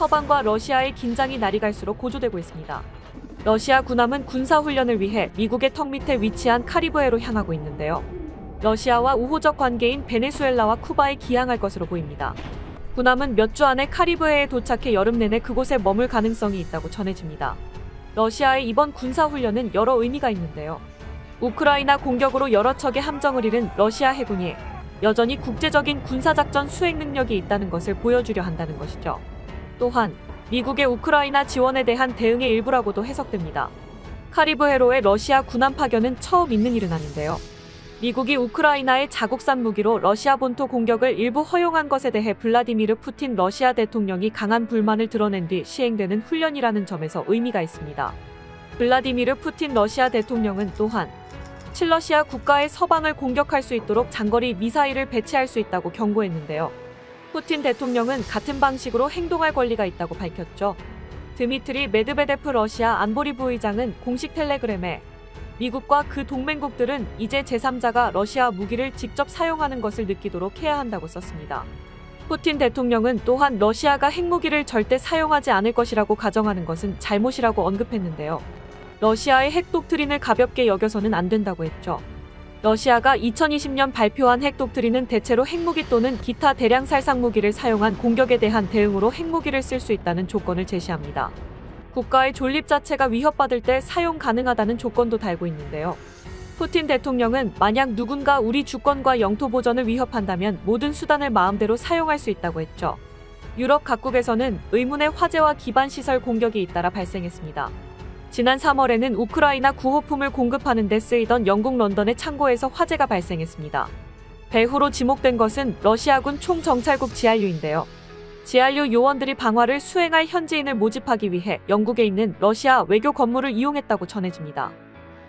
서방과 러시아의 긴장이 날이 갈수록 고조되고 있습니다. 러시아 군함은 군사훈련을 위해 미국의 턱 밑에 위치한 카리브해로 향하고 있는데요. 러시아와 우호적 관계인 베네수엘라와 쿠바에 기항할 것으로 보입니다. 군함은 몇 주 안에 카리브해에 도착해 여름 내내 그곳에 머물 가능성이 있다고 전해집니다. 러시아의 이번 군사훈련은 여러 의미가 있는데요. 우크라이나 공격으로 여러 척의 함정을 잃은 러시아 해군이 여전히 국제적인 군사작전 수행 능력이 있다는 것을 보여주려 한다는 것이죠. 또한 미국의 우크라이나 지원에 대한 대응의 일부라고도 해석됩니다. 카리브해로의 러시아 군함 파견은 처음 있는 일은 아닌데요. 미국이 우크라이나의 자국산 무기로 러시아 본토 공격을 일부 허용한 것에 대해 블라디미르 푸틴 러시아 대통령이 강한 불만을 드러낸 뒤 시행되는 훈련이라는 점에서 의미가 있습니다. 블라디미르 푸틴 러시아 대통령은 또한 친러시아 국가의 서방을 공격할 수 있도록 장거리 미사일을 배치할 수 있다고 경고했는데요. 푸틴 대통령은 같은 방식으로 행동할 권리가 있다고 밝혔죠. 드미트리 메드베데프 러시아 안보리 부의장은 공식 텔레그램에 미국과 그 동맹국들은 이제 제3자가 러시아 무기를 직접 사용하는 것을 느끼도록 해야 한다고 썼습니다. 푸틴 대통령은 또한 러시아가 핵무기를 절대 사용하지 않을 것이라고 가정하는 것은 잘못이라고 언급했는데요. 러시아의 핵 독트린을 가볍게 여겨서는 안 된다고 했죠. 러시아가 2020년 발표한 핵 독트린은 대체로 핵무기 또는 기타 대량 살상 무기를 사용한 공격에 대한 대응으로 핵무기를 쓸 수 있다는 조건을 제시합니다. 국가의 존립 자체가 위협받을 때 사용 가능하다는 조건도 달고 있는데요. 푸틴 대통령은 만약 누군가 우리 주권과 영토 보전을 위협한다면 모든 수단을 마음대로 사용할 수 있다고 했죠. 유럽 각국에서는 의문의 화재와 기반 시설 공격이 잇따라 발생했습니다. 지난 3월에는 우크라이나 구호품을 공급하는 데 쓰이던 영국 런던의 창고에서 화재가 발생했습니다. 배후로 지목된 것은 러시아군 총정찰국 GRU인데요. GRU 요원들이 방화를 수행할 현지인을 모집하기 위해 영국에 있는 러시아 외교 건물을 이용했다고 전해집니다.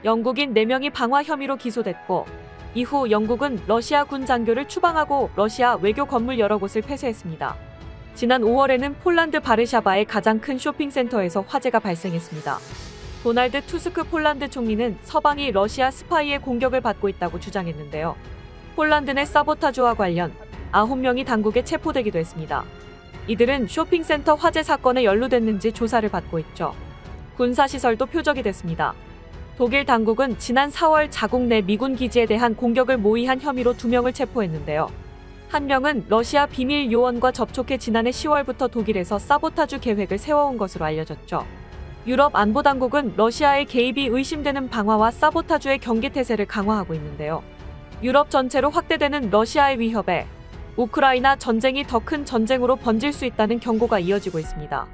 영국인 4명이 방화 혐의로 기소됐고 이후 영국은 러시아 군 장교를 추방하고 러시아 외교 건물 여러 곳을 폐쇄했습니다. 지난 5월에는 폴란드 바르샤바의 가장 큰 쇼핑센터에서 화재가 발생했습니다. 도날드 투스크 폴란드 총리는 서방이 러시아 스파이의 공격을 받고 있다고 주장했는데요. 폴란드 내 사보타주와 관련 9명이 당국에 체포되기도 했습니다. 이들은 쇼핑센터 화재 사건에 연루됐는지 조사를 받고 있죠. 군사시설도 표적이 됐습니다. 독일 당국은 지난 4월 자국 내 미군 기지에 대한 공격을 모의한 혐의로 2명을 체포했는데요. 한 명은 러시아 비밀 요원과 접촉해 지난해 10월부터 독일에서 사보타주 계획을 세워온 것으로 알려졌죠. 유럽 안보당국은 러시아의 개입이 의심되는 방화와 사보타주의 경계태세를 강화하고 있는데요. 유럽 전체로 확대되는 러시아의 위협에 우크라이나 전쟁이 더 큰 전쟁으로 번질 수 있다는 경고가 이어지고 있습니다.